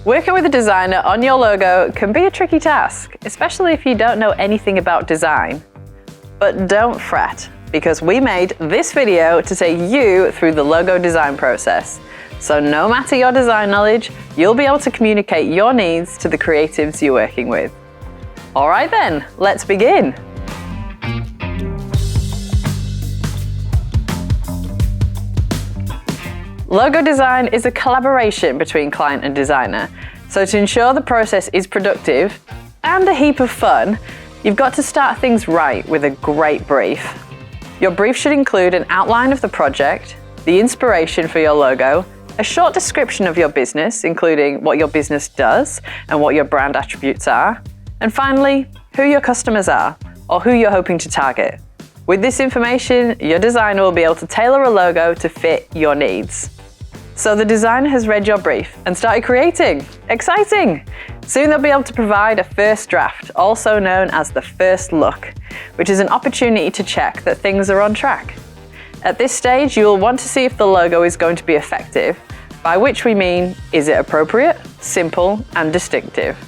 Working with a designer on your logo can be a tricky task, especially if you don't know anything about design. But don't fret, because we made this video to take you through the logo design process. So no matter your design knowledge, you'll be able to communicate your needs to the creatives you're working with. All right then, let's begin. Logo design is a collaboration between client and designer. So to ensure the process is productive and a heap of fun, you've got to start things right with a great brief. Your brief should include an outline of the project, the inspiration for your logo, a short description of your business, including what your business does and what your brand attributes are, and finally, who your customers are or who you're hoping to target. With this information, your designer will be able to tailor a logo to fit your needs. So the designer has read your brief and started creating. Exciting! Soon they'll be able to provide a first draft, also known as the first look, which is an opportunity to check that things are on track. At this stage, you will want to see if the logo is going to be effective, by which we mean, is it appropriate, simple, and distinctive?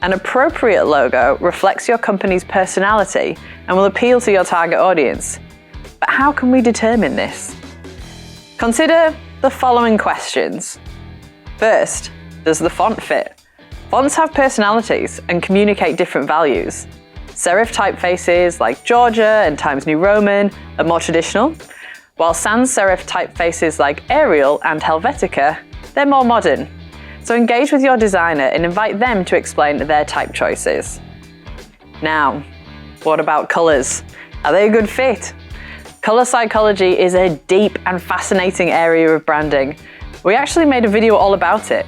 An appropriate logo reflects your company's personality and will appeal to your target audience. But how can we determine this? Consider the following questions. First, does the font fit? Fonts have personalities and communicate different values. Serif typefaces like Georgia and Times New Roman are more traditional, while sans serif typefaces like Arial and Helvetica, they're more modern. So engage with your designer and invite them to explain their type choices. Now, what about colors? Are they a good fit? Color psychology is a deep and fascinating area of branding. We actually made a video all about it.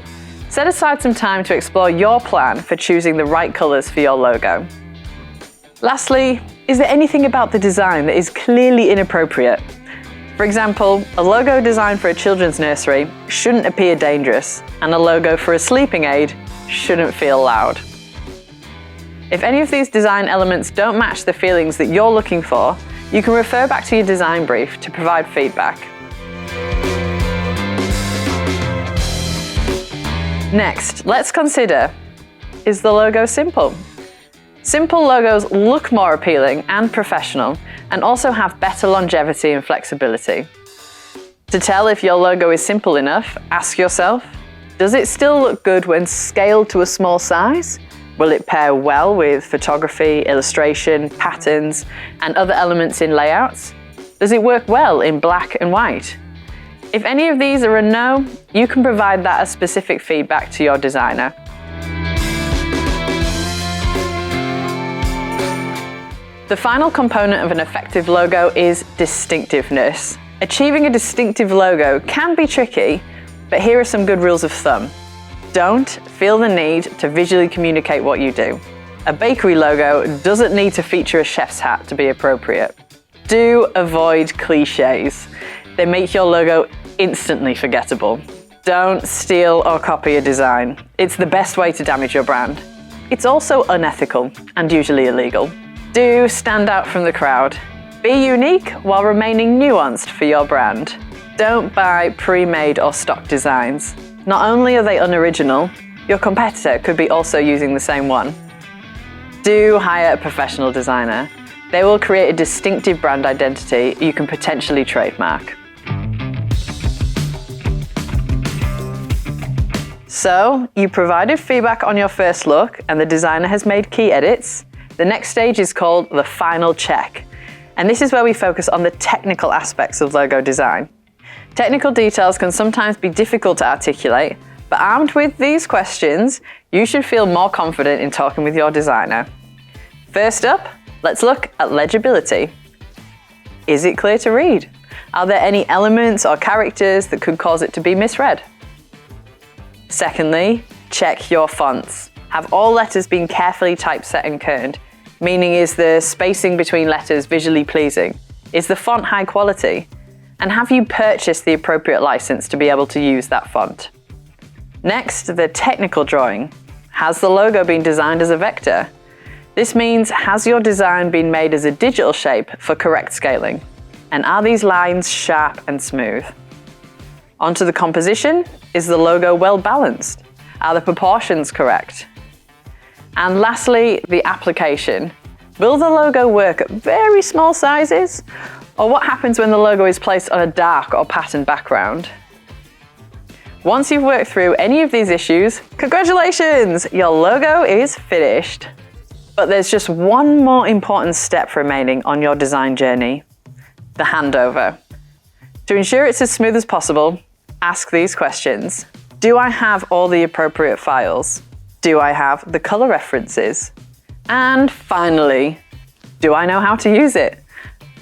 Set aside some time to explore your plan for choosing the right colors for your logo. Lastly, is there anything about the design that is clearly inappropriate? For example, a logo designed for a children's nursery shouldn't appear dangerous, and a logo for a sleeping aid shouldn't feel loud. If any of these design elements don't match the feelings that you're looking for, you can refer back to your design brief to provide feedback. Next, let's consider, is the logo simple? Simple logos look more appealing and professional and also have better longevity and flexibility. To tell if your logo is simple enough, ask yourself, does it still look good when scaled to a small size? Will it pair well with photography, illustration, patterns, and other elements in layouts? Does it work well in black and white? If any of these are a no, you can provide that as specific feedback to your designer. The final component of an effective logo is distinctiveness. Achieving a distinctive logo can be tricky, but here are some good rules of thumb. Don't feel the need to visually communicate what you do. A bakery logo doesn't need to feature a chef's hat to be appropriate. Do avoid cliches. They make your logo instantly forgettable. Don't steal or copy a design. It's the best way to damage your brand. It's also unethical and usually illegal. Do stand out from the crowd. Be unique while remaining nuanced for your brand. Don't buy pre-made or stock designs. Not only are they unoriginal, your competitor could be also using the same one. Do hire a professional designer. They will create a distinctive brand identity you can potentially trademark. So, you provided feedback on your first look and the designer has made key edits. The next stage is called the final check. And this is where we focus on the technical aspects of logo design. Technical details can sometimes be difficult to articulate, but armed with these questions, you should feel more confident in talking with your designer. First up, let's look at legibility. Is it clear to read? Are there any elements or characters that could cause it to be misread? Secondly, check your fonts. Have all letters been carefully typeset and kerned? Meaning, is the spacing between letters visually pleasing? Is the font high quality? And have you purchased the appropriate license to be able to use that font? Next, the technical drawing. Has the logo been designed as a vector? This means, has your design been made as a digital shape for correct scaling? And are these lines sharp and smooth? Onto the composition. Is the logo well balanced? Are the proportions correct? And lastly, the application. Will the logo work at very small sizes? Or what happens when the logo is placed on a dark or patterned background? Once you've worked through any of these issues, congratulations! Your logo is finished. But there's just one more important step remaining on your design journey: the handover. To ensure it's as smooth as possible, ask these questions. Do I have all the appropriate files? Do I have the color references? And finally, do I know how to use it?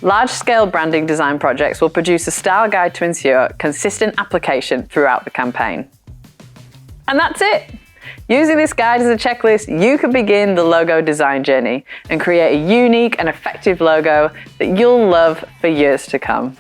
Large-scale branding design projects will produce a style guide to ensure consistent application throughout the campaign. And that's it! Using this guide as a checklist, you can begin the logo design journey and create a unique and effective logo that you'll love for years to come.